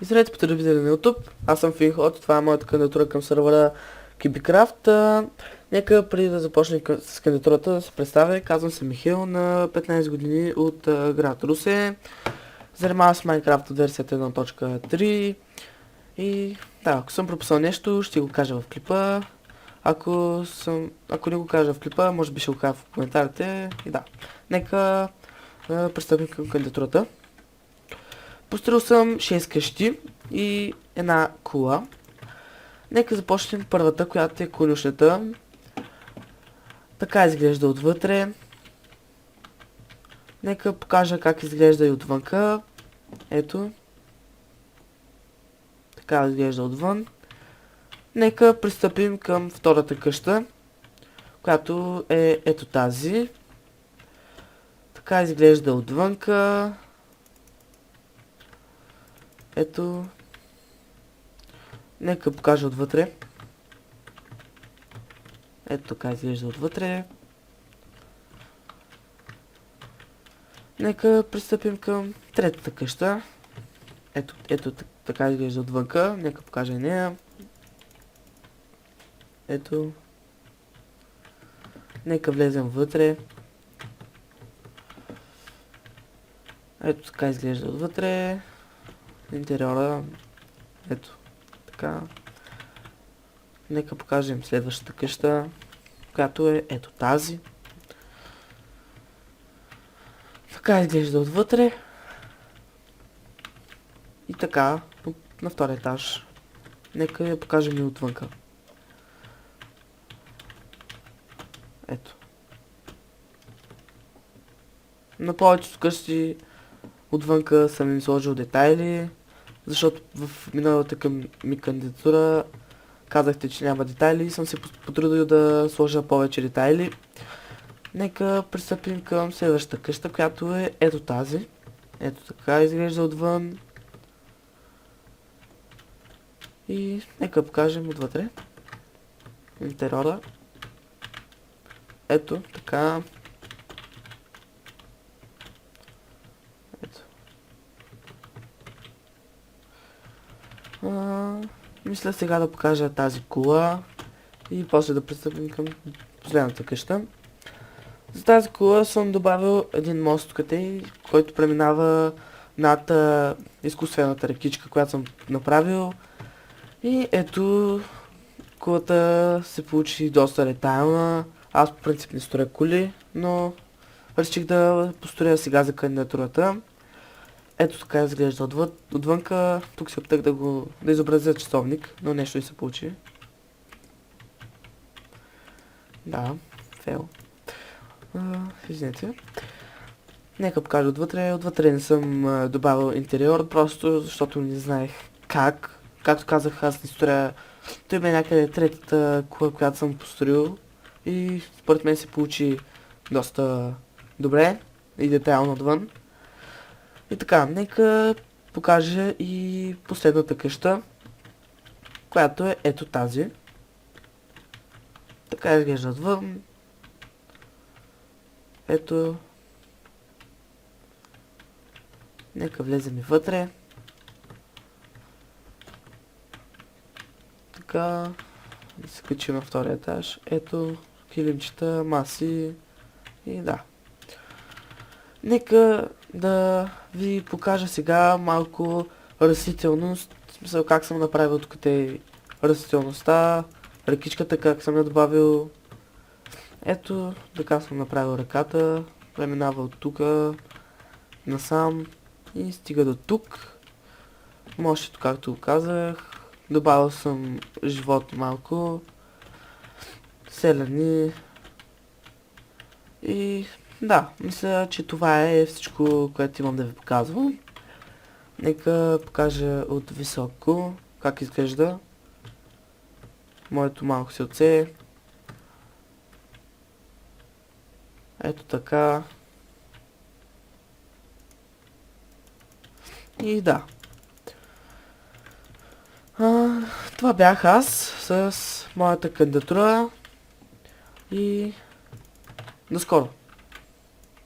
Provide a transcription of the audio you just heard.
И здравейте, потребители на YouTube, аз съм Финхот, това е моята кандидатура към сервера KibiCraft. Нека преди да започнем с кандидатурата да се представя, казвам се Михил, на 15 години от град Русе. Занимавам с Minecraft от версията 1.3 и да, ако съм прописал нещо, ще го кажа в клипа. Ако не го кажа в клипа, може би ще го кажа в коментарите и да. Нека пристъпим към кандидатурата. Построил съм 6 къщи и една кула. Нека започнем първата, която е конюшнята. Така изглежда отвътре. Нека покажа как изглежда и отвънка. Ето. Така изглежда отвън. Нека пристъпим към втората къща, която е ето тази. Така изглежда отвънка. Ето. Нека покажа отвътре. Ето така изглежда отвътре. Нека пристъпим към третата къща. Ето така изглежда отвънка. Нека покажа и нея. Ето. Нека влезем вътре. Ето така изглежда отвътре. Интериора. Ето. Така. Нека покажем следващата къща, която е ето тази. Така изглежда отвътре. И така, на втория етаж. Нека я покажем и отвънка. Ето. На повечето къщи отвънка съм им сложил детайли, защото в миналата ми кандидатура казахте, че няма детайли и съм се потрудил да сложа повече детайли. Нека пристъпим към следващата къща, която е ето тази. Ето така изглежда отвън. И нека покажем отвътре интериора. Ето така. Ето. Мисля сега да покажа тази кула и после да пристъпим към последната къща. За тази кула съм добавил един мост къде, който преминава над изкуствената рекичка, която съм направил. И ето, кулата се получи доста детайлна. Аз по принцип не строя кули, но реших да построя сега за кандидатурата. Ето така изглежда отвънка. Тук се опитах да изобразя часовник, но нещо и се получи. Да, фейл. Извинете. Нека покажа отвътре. Отвътре не съм добавил интериор, просто защото не знаех как. Както казах, аз не строя. Той бе някъде третата кула, която съм построил. И според мен се получи доста добре и детайлно отвън. И така, нека покажа и последната къща, която е ето тази. Така изглежда отвън. Ето. Нека влезем и вътре. Така. Да се качим на втория етаж. Ето. Килимчета, маси. И да. Нека да ви покажа сега малко растителност. В смисъл как съм направил тук растителността. Ръкичката как съм я добавил. Ето, така съм направил ръката. Преминава от тук насам и стига до тук. Мощето, както казах. Добавил съм живот малко. Селени. И да, мисля, че това е всичко, което имам да ви показвам. Нека покажа от високо как изглежда моето малко селце. Ето така. И да. Това бях аз с моята кандидатура и до скоро.